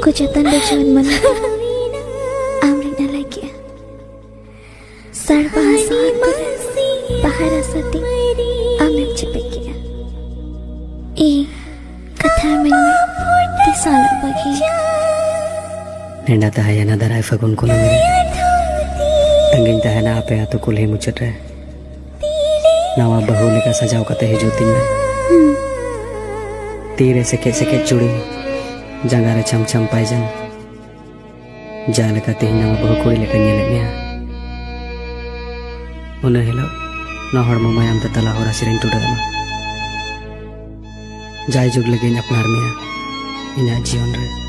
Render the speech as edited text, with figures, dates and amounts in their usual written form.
को जतन बचवन मन आमरिना लगे सर्व बाहर सती आमेक चिपके ए कथा में तिसाल बगे नेंडा तहायना दराय फगुन को नमरे तंगिन तहायना आपे आतो कुल्हे मुचट रहे नवा बहू लेका सजाव कते हिजो दिन में तीरे से चुड़ी जंगारे छम छम पाइजन जाले का तेह नवा बहू कुड़ी लेका नेले ने उन हेलो न हड़मो मायाम त तला होरा सिरिंग टुडमा जाय जुग लगे अपनार में इना जीवन रे